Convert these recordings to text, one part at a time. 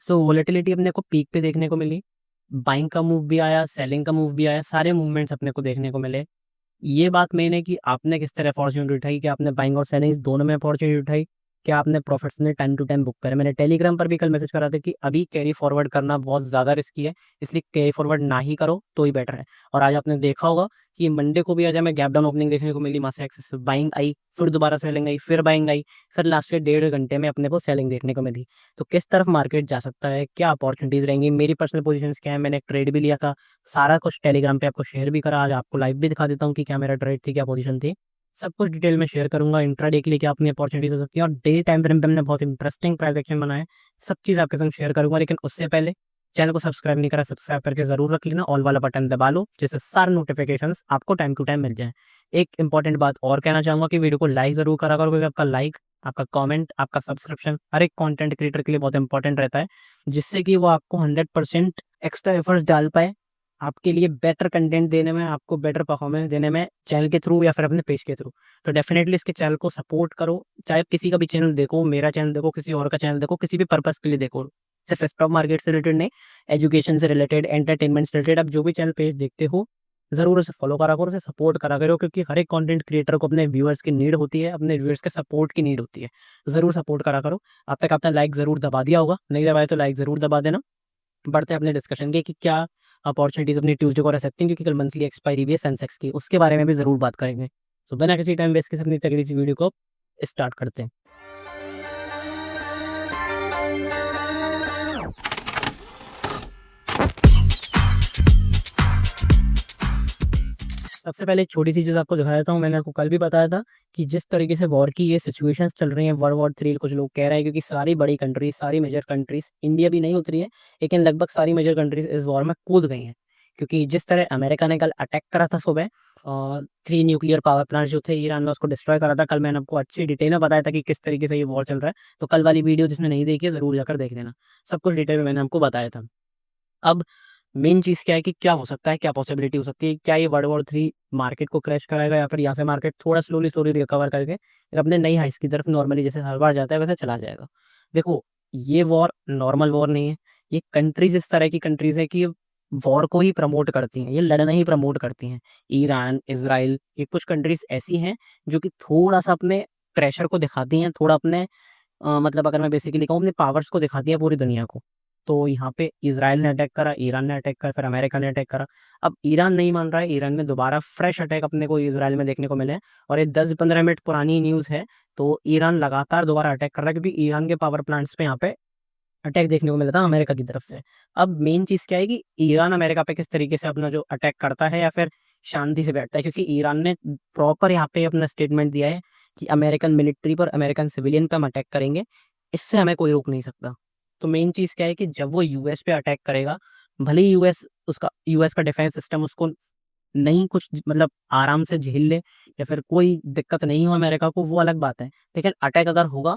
सो volatility अपने को peak पे देखने को मिली, बाइंग का मूव भी आया, सेलिंग का मूव भी आया, सारे मूवमेंट्स अपने को देखने को मिले। ये बात मेन है कि आपने किस तरह अपॉर्चुनिटी उठाई, कि आपने बाइंग और सेलिंग दोनों में अपॉर्चुनिटी उठाई, क्या आपने प्रॉफिट्स ने टाइम टू टाइम बुक करे। मैंने टेलीग्राम पर भी कल मैसेज करा था कि अभी कैरी फॉरवर्ड करना बहुत ज़्यादा रिस्की है, इसलिए कैरी फॉरवर्ड ना ही करो तो ही बेटर है। और आज आपने देखा होगा कि मंडे को भी आज हमें गैप डाउन ओपनिंग देखने को मिली, वहाँ से एक्सेस बाइंग आई, फिर दोबारा सेलिंग आई, फिर बाइंग आई, फिर लास्ट के 1.5 घंटे में अपने को सेलिंग देखने को मिली। तो किस तरफ मार्केट जा सकता है, क्या अपॉर्चुनिटीज रहेंगी, मेरी पर्सनल पोजीशन क्या है, मैंने एक ट्रेड भी लिया था, सारा कुछ टेलीग्राम पे आपको शेयर भी करा। आज आपको लाइव भी दिखा देता हूँ कि क्या मेरा ट्रेड थी, क्या पोजीशन थी, सब कुछ डिटेल में शेयर करूंगा। इंट्राडे के लिए क्या अपनी अपॉर्चुनिटीज हो सकती है, और डे टाइम फ्रेम पे हमने बहुत इंटरेस्टिंग ट्रांजेक्शन बनाए, सब चीज़ आपके संग शेयर करूंगा। लेकिन उससे पहले चैनल को सब्सक्राइब नहीं करा, सब्सक्राइब करके जरूर रख लेना, ऑल वाला बटन दबा लो, जिससे सारे नोटिफिकेशंस आपको टाइम टू टाइम मिल जाए। एक इंपॉर्टेंट बात और कहना चाहूंगा कि वीडियो को लाइक जरूर करा करो, क्योंकि आपका लाइक, आपका कमेंट, आपका सब्सक्रिप्शन हर एक कंटेंट क्रिएटर के लिए बहुत इंपॉर्टेंट रहता है, जिससे कि वो आपको 100% एक्स्ट्रा एफर्ट्स डाल पाए आपके लिए बेटर कंटेंट देने में, आपको बेटर परफॉर्मेंस देने में, चैनल के थ्रू या फिर अपने पेज के थ्रू। तो डेफिनेटली इसके चैनल को सपोर्ट करो, चाहे किसी का भी चैनल देखो, मेरा चैनल देखो, किसी और का चैनल देखो, किसी भी पर्पस के लिए देखो, सिर्फ स्टॉक मार्केट से रिलेटेड नहीं, एजुकेशन से रिलेटेड, एंटरटेनमेंट से रिलेटेड, आप जो भी चैनल पेज देखते हो जरूर उसे फॉलो करा करो, उसे सपोर्ट करा करो, क्योंकि हर एक कंटेंट क्रिएटर को अपने व्यूअर्स की नीड होती है, अपने व्यूअर्स के सपोर्ट की नीड होती है। जरूर सपोर्ट करा करो। अब तक आपने लाइक जरूर दबा दिया होगा, नहीं दबाया तो लाइक जरूर दबा देना। बढ़ते हैं अपने डिस्कशन के कि क्या अपॉर्चुनिटीज अपनी ट्यूसडे को रह सकती हैं, क्योंकि कल मंथली एक्सपायरी भी है सेंसेक्स की, उसके बारे में भी जरूर बात करेंगे। तो बिना किसी टाइम वेस्ट के अपनी तगड़ी सी वीडियो को स्टार्ट करते हैं। सबसे पहले एक छोटी सी चीज आपको दिखा देता हूँ। मैंने आपको कल भी बताया था कि जिस तरीके से वॉर की ये सिचुएशंस चल रही हैं, वर्ल्ड वॉर 3 कुछ लोग कह रहे हैं, क्योंकि सारी बड़ी कंट्रीज, सारी मेजर कंट्रीज, इंडिया भी नहीं उतरी है, लेकिन लगभग सारी मेजर कंट्रीज इस वॉर में कूद गई हैं। क्योंकि जिस तरह अमेरिका ने कल अटैक करा था सुबह, और 3 न्यूक्लियर पावर प्लांट जो थे ईरान में, उसको डिस्ट्रॉय करा था। कल मैंने आपको अच्छी डिटेल में बताया था कि किस तरीके से ये वॉर चल रहा है। तो कल वाली वीडियो जिसने नहीं देखी है जरूर जाकर देख लेना, सब कुछ डिटेल में मैंने आपको बताया था। अब मेन चीज़ क्या है कि क्या हो सकता है, क्या पॉसिबिलिटी हो सकती है, क्या ये वर्ल्ड वॉर 3 मार्केट को क्रैश कराएगा, या फिर यहाँ से मार्केट थोड़ा स्लोली स्लोली रिकवर करके फिर अपने नई हाइस की तरफ नॉर्मली जैसे हर बार जाता है वैसे चला जाएगा। देखो, ये वॉर नॉर्मल वॉर नहीं है। ये कंट्रीज इस तरह की कंट्रीज है कि वॉर को ही प्रमोट करती हैं, ये लड़ना ही प्रमोट करती हैं। ईरान, इसराइल, ये कुछ कंट्रीज ऐसी हैं जो कि थोड़ा सा अपने प्रेशर को दिखाती हैं, थोड़ा अपने मतलब अगर मैं बेसिकली कहूँ, अपने पावर्स को दिखाती है पूरी दुनिया को। तो यहाँ पे इसराइल ने अटैक करा, ईरान ने अटैक करा, फिर अमेरिका ने अटैक करा। अब ईरान नहीं मान रहा है, ईरान में दोबारा फ्रेश अटैक अपने को इसराइल में देखने को मिले हैं, और ये 10-15 मिनट पुरानी न्यूज़ है। तो ईरान लगातार दोबारा अटैक कर रहा है, क्योंकि ईरान के पावर प्लांट्स पे यहाँ पे अटैक देखने को मिला था अमेरिका की तरफ से। अब मेन चीज़ क्या है कि ईरान अमेरिका पे किस तरीके से अपना जो अटैक करता है, या फिर शांति से बैठता है, क्योंकि ईरान ने प्रॉपर यहाँ पे अपना स्टेटमेंट दिया है कि अमेरिकन मिलिट्री पर, अमेरिकन सिविलियन पे हम अटैक करेंगे, इससे हमें कोई रोक नहीं सकता। तो मेन चीज़ क्या है कि जब वो यूएस पे अटैक करेगा, भले ही यूएस का डिफेंस सिस्टम उसको नहीं कुछ मतलब आराम से झेल ले, या फिर कोई दिक्कत नहीं हो अमेरिका को, वो अलग बात है। लेकिन अटैक अगर होगा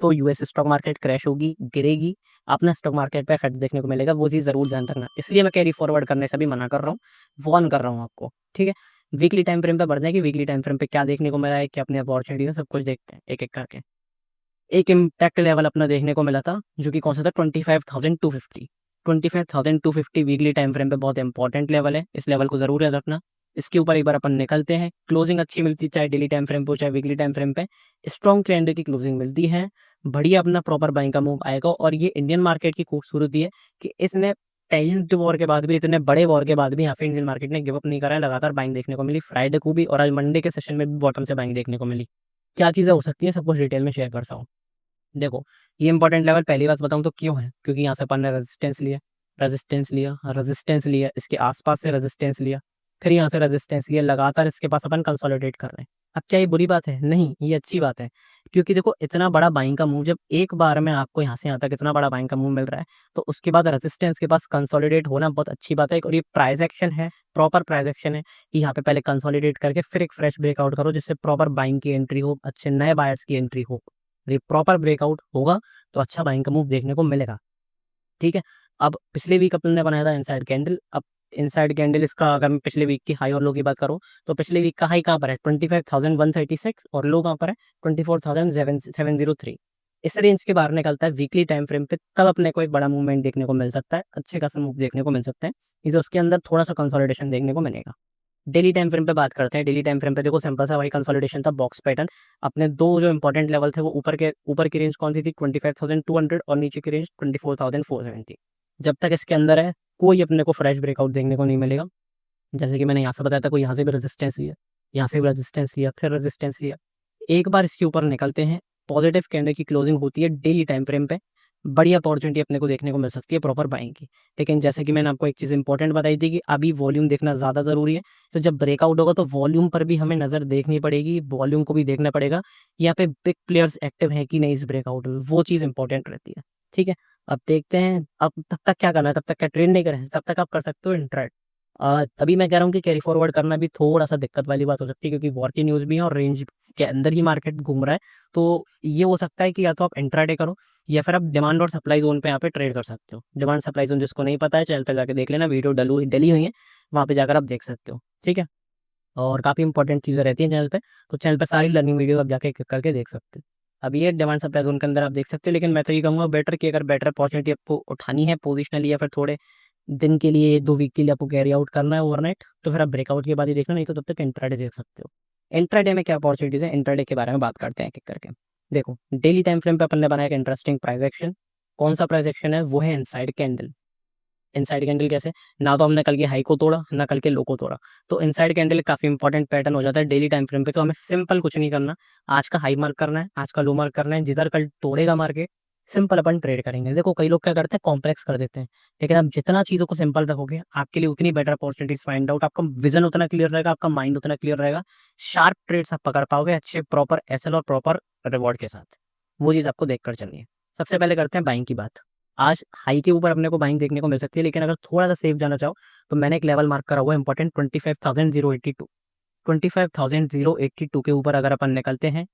तो यूएस स्टॉक मार्केट क्रैश होगी, गिरेगी, अपना स्टॉक मार्केट पे इफेक्ट देखने को मिलेगा। वो चीज़ जरूर ध्यान रखना, इसलिए मैं कैरी फॉरवर्ड करने से भी मना कर रहा हूँ, वार्न कर रहा हूँ आपको, ठीक है। वीकली टाइम फ्रेम पे बढ़ जाए कि वीकली टाइम फ्रेम पे क्या देखने को मिला है, क्या अपनी अपॉर्चुनिटी है, सब कुछ देखते हैं एक एक करके। एक इम्पैक्ट लेवल अपना देखने को मिला था, जो कि कौन सा था, 25,250। 25,250 वीकली टाइम फ्रेम पे बहुत इंपॉर्टेंट लेवल है, इस लेवल को जरूर याद रखना। इसके ऊपर एक बार अपन निकलते हैं, क्लोजिंग अच्छी मिलती है, चाहे डेली टाइम फ्रेम पे हो चाहे वीकली टाइम फ्रेम पे, स्ट्रॉन्ग ट्रेंड की क्लोजिंग मिलती है, बढ़िया अपना प्रॉपर बाइंग का मूव आएगा। और ये इंडियन मार्केट की खूबसूरती है कि इसने टेंथ वॉर के बाद भी, इतने बड़े वॉर के बाद भी यहाँ पे इंडियन मार्केट ने गिव अप नहीं करा है, लगातार बाइंग देखने को मिली, फ्राइडे को भी, और आज मंडे के सेशन में भी बॉटम से बाइंग देखने को मिली। क्या चीज़ें हो सकती है, सब कुछ डिटेल में शेयर करता हूँ। देखो, ये इंपॉर्टेंट लेवल पहली बात बताऊं तो क्यों है, क्योंकि यहाँ से अपन ने रेजिस्टेंस लिया, रेजिस्टेंस लिया, रेजिस्टेंस लिया, इसके आसपास से रेजिस्टेंस लिया, फिर यहाँ से रेजिस्टेंस लिया, लगातार इसके पास अपन कंसोलिडेट कर रहे हैं। अब क्या ये बुरी बात है? नहीं, ये अच्छी बात है। क्योंकि देखो, इतना बड़ा बाइंग का मूव जब एक बार में आपको यहाँ से यहाँ तक इतना बड़ा बाइंग का मूव मिल रहा है, तो उसके बाद रेजिस्टेंस के पास कंसोलिडेट होना बहुत अच्छी बात है। और ये प्राइस एक्शन है, प्रॉपर प्राइस एक्शन है कि यहाँ पे पहले कंसोलिडेट करके फिर एक फ्रेश ब्रेकआउट करो, जिससे प्रॉपर बाइंग की एंट्री हो, अच्छे नए बायर्स की एंट्री हो। ये प्रॉपर ब्रेकआउट होगा तो अच्छा बाइंग का मूव देखने को मिलेगा, ठीक है। अब पिछले वीक अपन ने बनाया था इनसाइड कैंडल। अब इनसाइड कैंडल इसका, अगर मैं पिछले वीक की हाई और लो की बात करूं, तो पिछले वीक का हाई कहाँ पर है, 25,136, और लो कहाँ पर है, 24,703। इस रेंज के बाहर निकलता है वीकली टाइम फ्रेम पे, तब अपने को एक बड़ा मूवमेंट देखने को मिल सकता है, अच्छे खासा मूव देखने को मिल सकते हैं। इसे उसके अंदर थोड़ा सा कंसोलिडेशन देखने को मिलेगा। डेली टाइम फ्रेम पे बात करते हैं। डेली टाइम फ्रेम पे देखो सिंपल सा वही कंसोलिडेशन था, बॉक्स पैटर्न। अपने दो जो इंपॉर्टेंट लेवल थे वो ऊपर की रेंज कौन सी थी, 25,200, और नीचे की रेंज 24,470। जब तक इसके अंदर है कोई अपने को फ्रेश ब्रेकआउट देखने को नहीं मिलेगा। जैसे कि मैंने यहाँ से बताया था, कोई यहाँ से भी रेजिस्टेंस लिया, यहाँ से भी रेजिस्टेंस लिया, फिर रेजिस्टेंस लिया, एक बार इसके ऊपर निकलते हैं, पॉजिटिव कैंडल की क्लोजिंग होती है डेली टाइम फ्रेम पे, बड़ी अपॉर्चुनिटी अपने को देखने को मिल सकती है प्रॉपर बाइंग की। लेकिन जैसे कि मैंने आपको एक चीज़ इंपॉर्टेंट बताई थी कि अभी वॉल्यूम देखना ज़्यादा ज़रूरी है। तो जब ब्रेकआउट होगा तो वॉल्यूम पर भी हमें नज़र देखनी पड़ेगी, वॉल्यूम को भी देखना पड़ेगा कि यहाँ पे बिग प्लेयर्स एक्टिव है कि नहीं इस ब्रेकआउट में, वो चीज़ इंपॉर्टेंट रहती है। ठीक है, अब देखते हैं। अब तब तक क्या करना है, तब तक क्या ट्रेड नहीं करें, तब तक आप कर सकते हो इंट्राडे। तभी मैं कह रहा हूँ कि कैरी फॉरवर्ड करना भी थोड़ा-सा दिक्कत वाली बात हो सकती है, क्योंकि वॉर की न्यूज़ भी है और रेंज के अंदर ही मार्केट घूम रहा है। तो ये हो सकता है कि या तो आप इंट्राडे करो, या फिर आप डिमांड और सप्लाई ज़ोन पे यहाँ पे ट्रेड कर सकते हो। डिमांड सप्लाई ज़ोन जिसको नहीं पता है, चैनल पे जाके देख लेना, वीडियो डली हुई है, वहाँ पे जाकर आप देख सकते हो। ठीक है? और काफ़ी इंपॉर्टेंट चीज़ें रहती हैं चैनल पे, तो चैनल पे सारी लर्निंग वीडियो आप जाके एक-एक करके देख सकते हो। अब ये डिमांड सप्लाई ज़ोन के अंदर आप देख सकते हो, लेकिन मैं तो ये कहूँगा बेटर कि अगर बेटर अपॉर्चुनिटी आपको उठानी है पोजिशनली, या फिर थोड़े दिन के लिए, 1-2 वीक के लिए आपको कैरी आउट करना है ओवरनाइट, तो फिर आप ब्रेकआउट के बाद ही देखना, नहीं तो तब तक इंट्राडे देख सकते हो। इंट्राडे में क्या अपॉर्चुनिटीज़ है, इंट्राडे के बारे में बात करते हैं एक-एक करके। देखो, डेली टाइम फ्रेम पे अपन ने बनाया एक इंटरेस्टिंग प्राइस एक्शन। कौन-सा प्राइस एक्शन है? वो है इनसाइड कैंडल। इनसाइड कैंडल कैसे? ना तो हमने कल के हाई को तोड़ा, ना कल के लो को तोड़ा। तो इनसाइड कैंडल काफ़ी इंपॉर्टेंट पैटर्न हो जाता है डेली टाइम फ्रेम पे, तो हमें सिंपल कुछ नहीं करना। आज का हाई मार्क करना है, आज का लो मार्क करना है, जिधर कल तोड़ेगा मार्केट, सिंपल अपन ट्रेड करेंगे। देखो कई लोग क्या करते हैं, कॉम्प्लेक्स कर देते हैं, लेकिन आप जितना चीज़ों को सिंपल रखोगे, आपके लिए उतनी बेटर अपॉर्चुनिटीज़ फाइंड आउट, आपका विज़न उतना क्लियर रहेगा, आपका माइंड उतना क्लियर रहेगा, शार्प ट्रेड्स आप पकड़ पाओगे अच्छे प्रॉपर एसएल और प्रॉपर रिवॉर्ड के साथ। वो चीज़ आपको देखकर चलनी है। सबसे पहले करते हैं बाइंग की बात। आज हाई के ऊपर अपने को बाइंग देखने को मिल सकती है, लेकिन अगर थोड़ा-सा सेफ जाना चाहो, तो मैंने एक लेवल मार्क करा हुआ है इंपॉर्टेंट, 25,082। 25,082 के ऊपर अगर अपन निकलते हैं,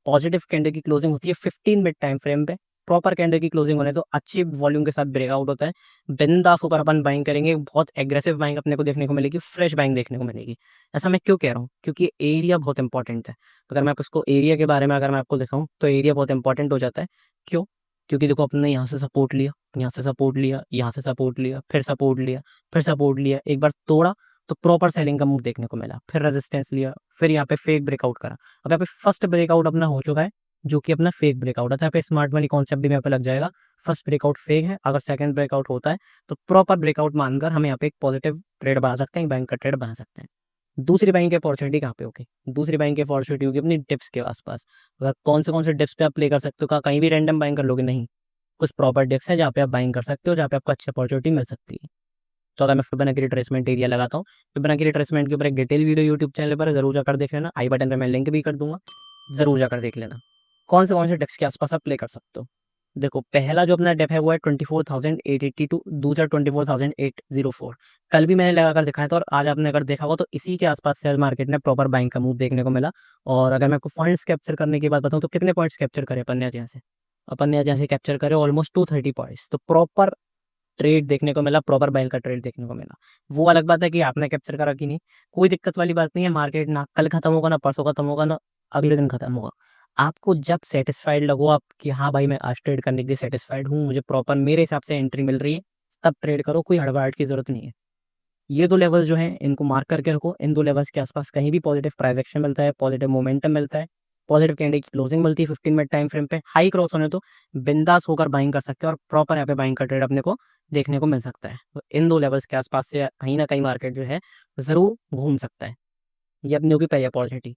पॉजिटिव कैंडल की क्लोजिंग होती है 15 मिनट टाइम फ्रेम पे, प्रॉपर कैंडल की क्लोजिंग होने तो अच्छी वॉल्यूम के साथ ब्रेकआउट होता है। बिंदास ऊपर अपन बाइंग करेंगे, बहुत एग्रेसिव बाइंग अपने को देखने को मिलेगी, फ्रेश बाइंग देखने को मिलेगी। ऐसा मैं क्यों कह रहा हूँ? क्योंकि एरिया बहुत इंपॉर्टेंट है। अगर मैं उसको एरिया के बारे में अगर मैं आपको दिखाऊँ, तो एरिया बहुत इंपॉर्टेंट हो जाता है। क्यों? क्योंकि देखो अपने यहाँ से सपोर्ट लिया, यहाँ से सपोर्ट लिया, यहाँ से सपोर्ट लिया, फिर सपोर्ट लिया, फिर सपोर्ट लिया, एक बार तोड़ा तो प्रॉपर सेलिंग का मूव देखने को मिला, फिर रेजिस्टेंस लिया, फिर यहाँ पे फेक ब्रेकआउट करा। अब यहाँ पे फर्स्ट ब्रेकआउट अपना हो चुका है, जो कि अपना फेक ब्रेकआउट है, तो यहाँ पे स्मार्ट मनी कॉन्सेप्ट भी यहाँ पे लग जाएगा। फर्स्ट ब्रेकआउट फेक है, अगर सेकंड ब्रेकआउट होता है तो प्रॉपर ब्रेकआउट मानकर हम यहाँ पे एक पॉजिटिव ट्रेड बना सकते हैं, बैंक का ट्रेड बना सकते हैं। दूसरी बाइंग की अपॉर्चुनिटी कहाँ पे होगी? दूसरी बाइंग की अपॉर्चुनिटी होगी अपनी डिप्स के आसपास। अगर कौन से डिप्स पे आप प्ले कर सकते हो, कहाँ कहीं भी रैंडम बाइंग कर लोगे? नहीं, कुछ प्रॉपर डिप्स हैं जहाँ पे आप बाइंग कर सकते हो, जहाँ पे आपको अच्छी अपॉर्चुनिटी मिल सकती है। तो अगर मैं फिबोनाची रिट्रेसमेंट एरिया लगाता हूँ, फिबोनाची रिट्रेसमेंट के ऊपर एक डिटेल वीडियो यूट्यूब चैनल पर ज़रूर जाकर देख लेना, आई बटन पे मैं लिंक भी कर दूँगा, ज़रूर जाकर देख लेना। कौन से डिप्स के आसपास आप प्ले कर सकते हो? देखो पहला जो अपना डिप है वो है 24,882, दूसरा 24,804। कल भी मैंने लगाकर दिखाया था, और आज आपने अगर देखा होगा तो इसी के आसपास शेयर मार्केट ने प्रॉपर बाइंग का मूव देखने को मिला। और अगर मैं आपको पॉइंट्स कैप्चर करने की बात बताऊँ, तो कितने पॉइंट्स कैप्चर करे अपन ने आज यहाँ से? अपन ने आज यहाँ से कैप्चर करे ऑलमोस्ट 230 पॉइंट्स, तो प्रॉपर ट्रेड देखने को मिला, प्रॉपर बाइंग का ट्रेड देखने को मिला। वो अलग बात है कि आपने कैप्चर करा कि नहीं, कोई दिक्कत वाली बात नहीं है। मार्केट ना कल खत्म होगा, ना परसों खत्म होगा, ना अगले दिन खत्म होगा। आपको जब सैटिस्फाइड लगो आप कि हाँ भाई मैं आज ट्रेड करने के लिए सैटिस्फाइड हूँ, मुझे प्रॉपर मेरे हिसाब से एंट्री मिल रही है, तब ट्रेड करो, कोई हड़बड़ाहट की ज़रूरत नहीं है। ये 2 लेवल्स जो हैं इनको मार्क करके रखो। इन 2 लेवल्स के आसपास कहीं भी पॉजिटिव प्राइस एक्शन मिलता है, पॉजिटिव मोमेंटम मिलता है, पॉजिटिव कैंडल की क्लोजिंग मिलती है 15 मिनट टाइम फ्रेम पे, हाई क्रॉस होने तो बिंदास होकर बाइंग कर सकते हैं, और प्रॉपर यहाँ पे बाइंग का ट्रेड अपने को देखने को मिल सकता है। तो इन 2 लेवल्स के आसपास से कहीं न कहीं मार्केट जो है ज़रूर घूम सकता है। ये अपनी होगी पहली अपॉर्चुनिटी।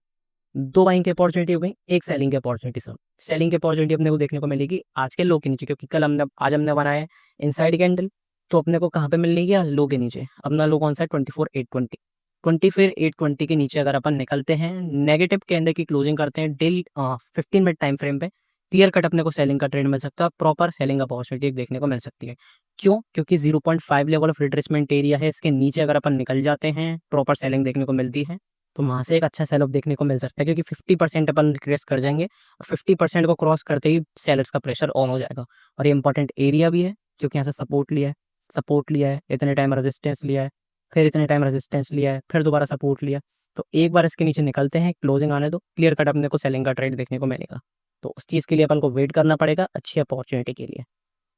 2 बाइंग की अपॉर्चुनिटी हो गई, एक सेलिंग की अपॉर्चुनिटी सर। सेलिंग की अपॉर्चुनिटी अपने को देखने को मिलेगी आज के लो के नीचे, क्योंकि कल हमने आज हमने बनाया है इनसाइड कैंडल, तो अपने को कहाँ पे मिलेगी? आज लो के नीचे। अपना लो कौन सा है? 24,820। 24,820 के नीचे अगर अपन निकलते हैं, नेगेटिव कैंडल की क्लोजिंग करते हैं डेली 15 मिनट टाइम फ्रेम पे, क्लियर कट अपने को सेलिंग का ट्रेड मिल सकता है, प्रॉपर सेलिंग अपॉर्चुनिटी देखने को मिल सकती है। क्यों? क्योंकि 0.5 लेवल ऑफ रिट्रेसमेंट एरिया है, इसके नीचे अगर अपन निकल जाते हैं, प्रॉपर सेलिंग देखने को मिलती है, तो वहाँ से एक अच्छा सेल ऑफ देखने को मिल सकता है, क्योंकि 50% अपन रिट्रेस कर जाएँगे, और 50% को क्रॉस करते ही सेलर्स का प्रेशर ऑन हो जाएगा। और ये इंपॉर्टेंट एरिया भी है, क्योंकि यहाँ से सपोर्ट लिया है, इतने टाइम रेजिस्टेंस लिया है, फिर इतने टाइम रेजिस्टेंस लिया है, फिर दोबारा सपोर्ट लिया। तो एक बार इसके नीचे निकलते हैं, क्लोजिंग आने दो, क्लियर कट अपने को सेलिंग का ट्रेड देखने को मिलेगा। तो उस चीज़ के लिए अपन को वेट करना पड़ेगा अच्छी अपॉर्चुनिटी के लिए।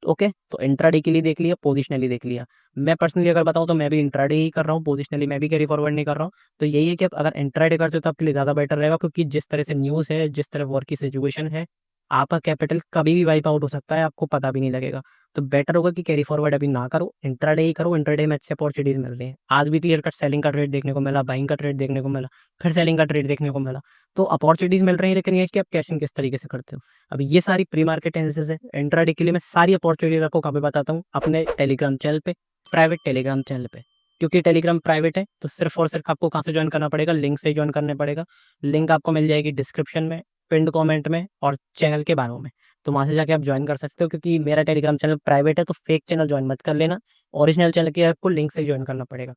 ओके, तो इंट्राडे के लिए देख लिया, पोजिशनली देख लिया। मैं पर्सनली अगर बताऊँ तो मैं भी इंट्राडे ही कर रहा हूँ, पोजिशनली मैं भी कैरी फॉरवर्ड नहीं कर रहा हूँ। तो यही है कि आप अगर इंट्राडे करते हो तो आपके लिए ज़्यादा बेटर रहेगा, क्योंकि जिस तरह से न्यूज़ है, जिस तरह वॉर की सिचुएशन है, आपका कैपिटल कभी भी वाइप आउट हो सकता है, आपको पता भी नहीं लगेगा। तो बेटर होगा कि कैरी फॉरवर्ड अभी ना करो, इंट्राडे ही करो। इंट्राडे में अच्छी अपॉर्चुनिटीज़ मिल रही हैं। आज भी क्लियर कट सेलिंग का ट्रेड देखने को मिला, बाइंग का ट्रेड देखने को मिला, फिर सेलिंग का ट्रेड देखने को मिला। तो अपॉर्चुनिटीज़ मिल रही हैं, लेकिन ये है कि आप कैशिंग किस तरीके से करते हो। अब ये सारी प्री मार्केट एनालिसिस है। इंट्राडे के लिए मैं सारी अपॉर्चुनिटीज आपको कहाँ पे बताता हूँ, अपने टेलीग्राम चैनल पे, प्राइवेट टेलीग्राम चैनल पे। क्योंकि टेलीग्राम प्राइवेट है तो सिर्फ और सिर्फ आपको कहाँ से ज्वाइन करना पड़ेगा, लिंक से ज्वाइन करने पड़ेगा। लिंक आपको मिल जाएगी डिस्क्रिप्शन में, पिंड कमेंट में और चैनल के बारे में। तो वहाँ से जाके आप ज्वाइन कर सकते हो, क्योंकि मेरा टेलीग्राम चैनल प्राइवेट है तो फेक चैनल ज्वाइन मत कर लेना। ओरिजिनल चैनल के आपको लिंक से ज्वाइन करना पड़ेगा।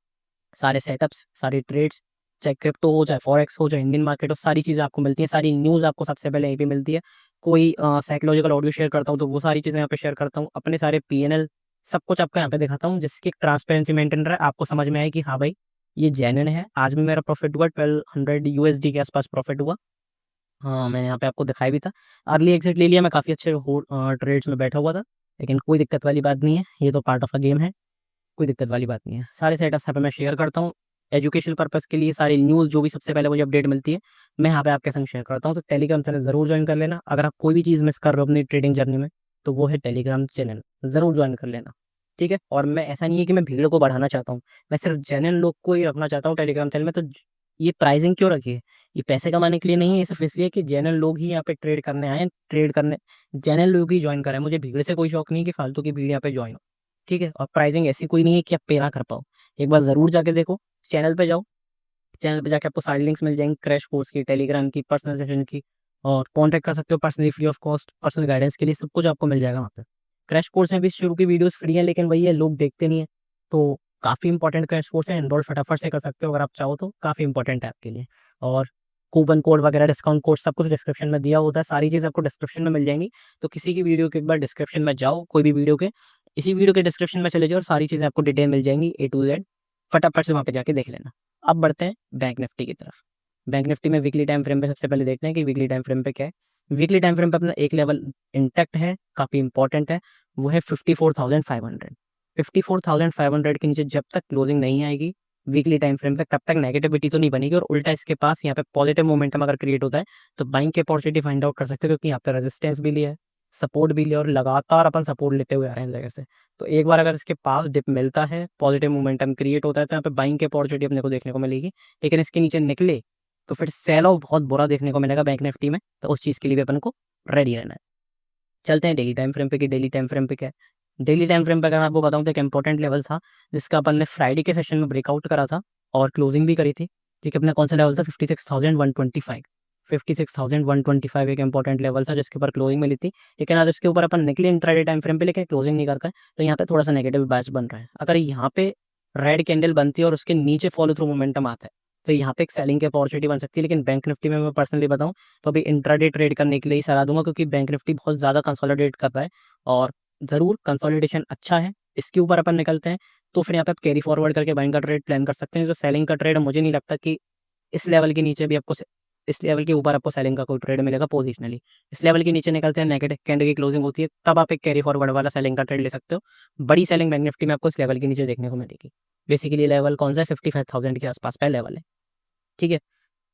सारे सेटअप्स, सारी ट्रेड्स, चाहे क्रिप्टो हो, चाहे फॉरेक्स हो, चाहे इंडियन मार्केट हो, सारी चीज़ें आपको मिलती हैं। सारी न्यूज़ आपको सबसे पहले यहीं पे मिलती है। कोई साइकोलॉजिकल ऑडियो शेयर करता हूँ तो वो सारी चीज़ें यहाँ पे शेयर करता हूँ। अपने सारे पीएनएल सब कुछ आपको यहाँ पे दिखाता हूँ, जिसकी ट्रांसपेरेंसी मेंटेन रहे, आपको समझ में आए कि हाँ भाई ये जेन्युइन है। आज भी मेरा प्रॉफिट हुआ, 1200 यूएसडी के आसपास प्रॉफिट हुआ। हाँ, मैंने यहाँ पे आपको दिखाया भी था। अर्ली एग्जिट ले लिया मैं, काफ़ी अच्छे ट्रेड्स में बैठा हुआ था, लेकिन कोई दिक्कत वाली बात नहीं है, ये तो पार्ट ऑफ अ गेम है। कोई दिक्कत वाली बात नहीं है। सारे सेटअप्स यहाँ पे मैं शेयर करता हूँ। एजुकेशनल पर्पज़ के लिए सारी न्यूज़ जो भी सबसे पहले मुझे अपडेट मिलती है, मैं यहाँ पे आपके संग शेयर करता हूँ। तो टेलीग्राम चैनल ज़रूर ज्वाइन कर लेना। अगर आप कोई भी चीज़ मिस कर रहे हो अपनी ट्रेडिंग जर्नी में, तो वो है टेलीग्राम चैनल, ज़रूर ज्वाइन कर लेना। ठीक है? और मैं ऐसा नहीं है कि मैं भीड़ को बढ़ाना चाहता हूँ, मैं सिर्फ जेन्युइन लोग को ही रखना चाहता हूँ टेलीग्राम चैनल में। तो ये प्राइसिंग क्यों रखी है? ये पैसे कमाने के लिए नहीं है, ये सिर्फ इसलिए कि जेन्युइन लोग ही यहाँ पे ट्रेड करने आए हैं, ट्रेड करने जेन्युइन लोग ही ज्वाइन करें। मुझे भीड़ से कोई शौक नहीं है कि फालतू की भीड़ यहाँ पे ज्वाइन हो। ठीक है? और प्राइसिंग ऐसी कोई नहीं है कि आप पे ना कर पाओ। एक बार ज़रूर जाके देखो, चैनल पे जाओ, चैनल पे जाके आपको सारी लिंक्स मिल जाएँगी, क्रैश कोर्स की, टेलीग्राम की, पर्सनल सेशन की, और कॉन्टैक्ट कर सकते हो personally free of cost, personal guidance के लिए सब कुछ आपको मिल जाएगा वहाँ पे। क्रैश कोर्स में भी शुरू की वीडियोज़ फ्री हैं, लेकिन वही है लोग देखते नहीं हैं। तो काफ़ी इंपॉर्टेंट क्रैश कोर्स है, एनरोल फटाफट से कर सकते हो अगर आप चाहो तो, काफ़ी इंपॉर्टेंट है आपके लिए। और कूपन कोड वगैरह, डिस्काउंट कोड सब कुछ डिस्क्रिप्शन में दिया होता है, सारी चीज़ आपको डिस्क्रिप्शन में मिल जाएँगी। तो किसी की वीडियो के एक बार डिस्क्रिप्शन में जाओ, कोई भी वीडियो के, इसी वीडियो के डिस्क्रिप्शन में चले जाओ और सारी चीज़ें आपको डिटेल मिल जाएँगी ए टू ज़ेड। फटाफट से वहाँ पे जाके देख लेना। अब बढ़ते हैं बैंक निफ्टी की तरफ। बैंक निफ्टी में वीकली टाइम फ्रेम पे सबसे पहले देखते हैं कि वीकली टाइम फ्रेम पे क्या है। वीकली टाइम फ्रेम पे अपना एक लेवल इंटैक्ट है, काफ़ी इंपॉर्टेंट है, वो है 54,500। 54,500 के नीचे जब तक क्लोजिंग नहीं आएगी वीकली टाइम फ्रेम पे, तब तक नेगेटिविटी तो नहीं बनेगी, और उल्टा इसके पास यहाँ पे पॉजिटिव मोमेंटम अगर क्रिएट होता है तो बाइंग की अपॉर्चुनिटी फाइंड आउट कर सकते हो, क्योंकि यहाँ पे रेजिस्टेंस भी लिया है, सपोर्ट भी लिया, और लगातार अपन सपोर्ट लेते हुए आ रहे हैं इस जगह से। तो एक बार अगर इसके पास डिप मिलता है, पॉजिटिव मोमेंटम क्रिएट होता है, तो यहाँ पे बाइंग की अपॉर्चुनिटी अपने को देखने को मिलेगी। लेकिन इसके नीचे निकले तो फिर सेल ऑफ बहुत बुरा देखने को मिलेगा बैंक निफ्टी में, तो उस चीज़ के लिए भी अपन को रेडी रहना है। चलते हैं डेली टाइम फ्रेम पे कि डेली टाइम फ्रेम पे क्या है। डेली टाइम फ्रेम पे अगर मैं आपको बताऊँ तो एक इंपॉर्टेंट लेवल था, जिसका अपन ने फ्राइडे के सेशन में ब्रेकआउट करा था और क्लोजिंग भी करी थी। ठीक है, अपना कौन सा लेवल था, 56,125। 56,125 एक इंपॉर्टेंट लेवल था जिसके ऊपर क्लोजिंग मिली थी। लेकिन आज उसके ऊपर अपन निकले इंट्राडे टाइम फ्रेम पे, लेकिन क्लोजिंग नहीं कर पाए, तो यहाँ पे थोड़ा सा नेगेटिव बैच बन रहा है। अगर यहाँ पे रेड कैंडल बनती है और उसके नीचे फॉलो थ्रू मोमेंटम आता है, तो यहाँ पे एक सेलिंग की अपॉर्चुनिटी बन सकती है। लेकिन बैंक निफ्टी में मैं पर्सनली बताऊँ तो अभी इंट्राडे ट्रेड करने के लिए ही सलाह दूंगा, क्योंकि बैंक निफ्टी बहुत ज़्यादा कंसोलिडेट कर रहा है, और ज़रूर कंसोलिडेशन अच्छा है, इसके ऊपर अपन निकलते हैं। तो फिर यहाँ पे आप कैरी फॉरवर्ड करके बाइंग का ट्रेड प्लान कर सकते हैं। तो सेलिंग का ट्रेड मुझे नहीं लगता कि इस लेवल के नीचे भी आपको इस लेवल के ऊपर आपको सेलिंग का कोई ट्रेड मिलेगा पोजिशनली। इस लेवल के नीचे निकलते हैं, नेगेटिव कैंडल की क्लोजिंग होती है, तब आप एक कैरी फॉरवर्ड वाला सेलिंग का ट्रेड ले सकते हो। बड़ी सेलिंग बैंक निफ्टी में आपको इस लेवल के नीचे देखने को मिलेगी। बेसिकली लेवल कौन सा है, 55,000 के आसपास का लेवल है। ठीक है,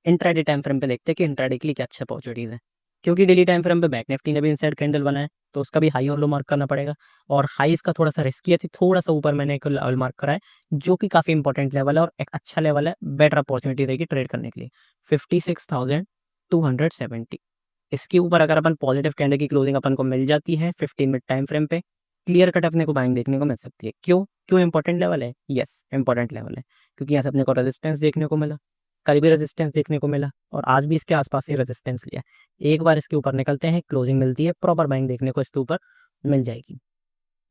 इंट्राडे टाइम फ्रेम पे देखते हैं कि इंट्राडे के लिए क्या अच्छा अपॉर्चुनिटीज़ है। क्योंकि डेली टाइम फ्रेम पे बैंक निफ्टी ने भी इनसाइड कैंडल बनाया, तो उसका भी हाई और लो मार्क करना पड़ेगा। और हाई इसका थोड़ा सा रिस्की है, थोड़ा सा ऊपर मैंने एक लेवल मार्क करा है, जो कि काफ़ी इंपॉर्टेंट लेवल है और एक अच्छा लेवल है, बेटर अपॉर्चुनिटी रहेगी ट्रेड करने के लिए। 56,270, इसके ऊपर अगर अपन पॉजिटिव कैंडल की क्लोजिंग अपन को मिल जाती है 15 मिनट टाइम फ्रेम पे, क्लियर कट अपने को बाइंग देखने को मिल सकती है। क्यों क्यों इंपॉर्टेंट लेवल है? यस, इंपॉर्टेंट लेवल है, क्योंकि यहाँ से अपने को रेजिस्टेंस देखने को मिला, कल भी रेजिस्टेंस देखने को मिला, और आज भी इसके आसपास ही रेजिस्टेंस लिया। एक बार इसके ऊपर निकलते हैं, क्लोजिंग मिलती है, प्रॉपर बाइंग देखने को इसके ऊपर मिल जाएगी।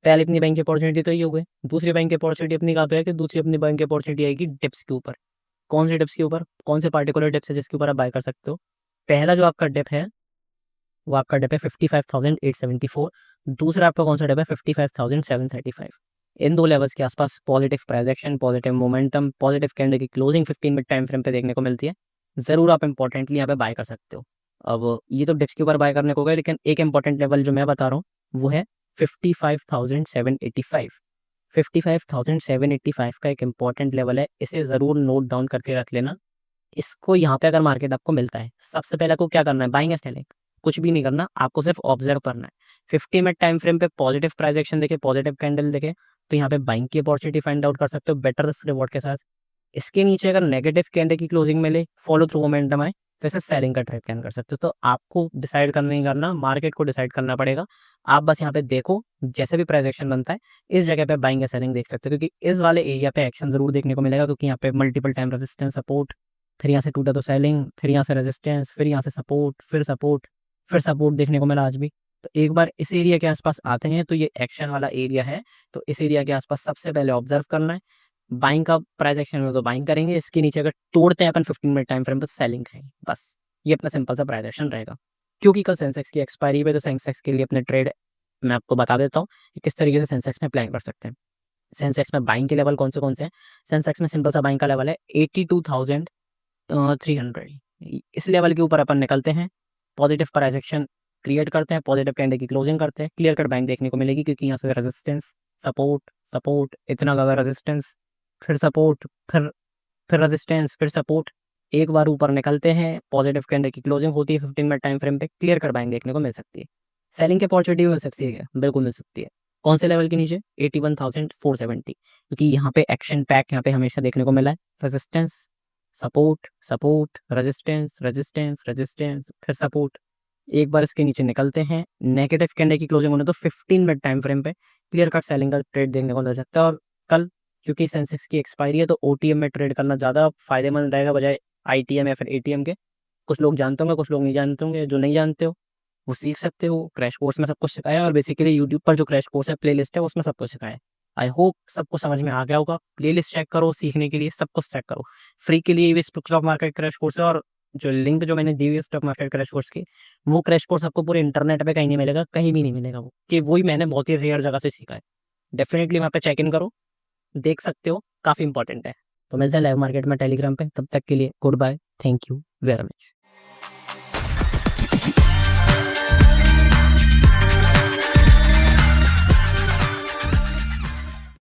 पहले अपनी बैंक की अपॉर्चुनिटी तो ये हो गई। दूसरी बैंक की अपॉर्चुनिटी अपनी कहाँ पे है कि दूसरी अपनी बैंक की अपॉर्चुनिटी आएगी डिप्स के ऊपर। कौन से डिप्स के ऊपर, कौन से पार्टिकुलर डिप्स है जिसके ऊपर आप बाय कर सकते हो? पहला जो आपका डिप है वो आपका डिप है 55,874। दूसरा आपका कौन सा डिप है, 55,735। इन दो लेवल्स के आसपास positive price action, positive momentum, positive candle की क्लोजिंग 15 मिनट टाइम फ्रेम पे देखने को मिलती है। ज़रूर आप इंपॉर्टेंटली यहाँ पे बाय कर सकते हो। अब ये तो डिप्स के ऊपर बाय करने को गए, लेकिन एक इंपॉर्टेंट लेवल जो मैं बता रहा हूँ वो है 55,785। 55,785 का एक इंपॉर्टेंट लेवल है, इसे जरूर नोट डाउन करके रख लेना। इसको यहाँ पे अगर मार्केट आपको मिलता है, सबसे पहले आपको क्या करना है, बाइंग या सेलिंग, कुछ भी नहीं करना, आपको सिर्फ ऑब्जर्व करना है। 50 मिनट टाइम फ्रेम पे पॉजिटिव प्राइस एक्शन देखे, पॉजिटिव कैंडल देखे, तो यहाँ पे बाइंग की अपॉर्चुनिटी फाइंड आउट कर सकते हो बेटर रिस्क रिवॉर्ड के साथ। इसके नीचे अगर नेगेटिव कैंडल की क्लोजिंग मिले, फॉलो थ्रू मोमेंटम आए, तो इसे सेलिंग का ट्रेड कैन कर सकते हो। तो आपको डिसाइड करना नहीं करना, मार्केट को डिसाइड करना पड़ेगा। आप बस यहाँ पे देखो, जैसे भी प्राइस एक्शन बनता है इस जगह पे बाइंग या सेलिंग देख सकते हो, क्योंकि इस वाले एरिया पे एक्शन जरूर देखने को मिलेगा, क्योंकि यहाँ पे मल्टीपल टाइम रेजिस्टेंस, सपोर्ट, फिर यहाँ से टूटा तो सेलिंग, फिर यहाँ से रेजिस्टेंस, फिर यहाँ से सपोर्ट, फिर सपोर्ट, फिर सपोर्ट देखने को मिला आज भी। तो एक बार इस एरिया के आसपास आते हैं तो ये एक्शन वाला एरिया है, तो इस एरिया के आसपास सबसे पहले ऑब्जर्व करना है। बाइंग का प्राइस एक्शन में तो बाइंग करेंगे, इसके नीचे अगर तोड़ते हैं अपन 15 मिनट टाइम फ्रेम तो सेलिंग करेंगे, बस ये अपना सिंपल सा प्राइस एक्शन रहेगा। क्योंकि कल सेंसेक्स की एक्सपायरी पे, तो सेंसेक्स के लिए अपने ट्रेड मैं आपको बता देता हूँ कि किस तरीके से सेंसेक्स में प्लान कर सकते हैं। सेंसेक्स में बाइंग के लेवल कौन से हैं। सेंसेक्स में सिंपल सा बाइंग का लेवल है 82,300। इस लेवल के ऊपर अपन निकलते हैं, पॉजिटिव प्राइस एक्शन क्रिएट करते हैं, पॉजिटिव कैंडल की क्लोजिंग करते हैं, क्लियर कट बाइंग देखने को मिलेगी, क्योंकि यहाँ से रेजिस्टेंस, सपोर्ट, सपोर्ट, इतना ज़्यादा रेजिस्टेंस, फिर सपोर्ट, फिर रेजिस्टेंस, फिर सपोर्ट। एक बार ऊपर निकलते हैं, पॉजिटिव कैंडल की क्लोजिंग होती है 15 मिनट टाइम फ्रेम पे, क्लियर कट बाइंग देखने को मिल सकती है। सेलिंग की अपॉर्चुनिटी मिल सकती है क्या? बिल्कुल मिल सकती है। कौन से लेवल के नीचे? 81,470, क्योंकि यहाँ पे एक्शन पैक यहाँ पे हमेशा देखने को मिला है। Resistance, support, support, resistance, resistance, resistance, फिर सपोर्ट। एक बार इसके नीचे निकलते हैं, नेगेटिव कैंडल की क्लोजिंग होने तो 15 मिनट टाइम फ्रेम पे क्लियर कट सेलिंग का ट्रेड देखने को मिल सकता है। और कल क्योंकि सेंसेक्स की एक्सपायरी है, तो ओटीएम में ट्रेड करना ज़्यादा फायदेमंद रहेगा बजाय आईटीएम या फिर एटीएम के। कुछ लोग जानते होंगे, कुछ लोग नहीं जानते होंगे। जो नहीं जानते हो वो सीख सकते हो, क्रैश कोर्स में सब कुछ सिखाया है, और बेसिकली यूट्यूब पर जो क्रैश कोर्स है, प्लेलिस्ट है, उसमें सब कुछ सिखाया है। आई होप सबको समझ में आ गया होगा। प्लेलिस्ट चेक करो, सीखने के लिए सब कुछ चेक करो। फ्री के लिए भी स्टॉक मार्केट क्रैश कोर्स है, और जो लिंक जो मैंने दी हुई है स्टॉक मार्केट क्रैश कोर्स की, वो क्रैश कोर्स आपको पूरे इंटरनेट पे कहीं नहीं मिलेगा, कहीं भी नहीं मिलेगा। वो कि वही मैंने बहुत ही रेयर जगह से सीखा है। डेफिनेटली वहाँ पे चेक इन करो, देख सकते हो, काफ़ी इंपॉर्टेंट है। तो मिलते हैं लाइव मार्केट में टेलीग्राम पे, तब तक के लिए goodbye, thank you very much.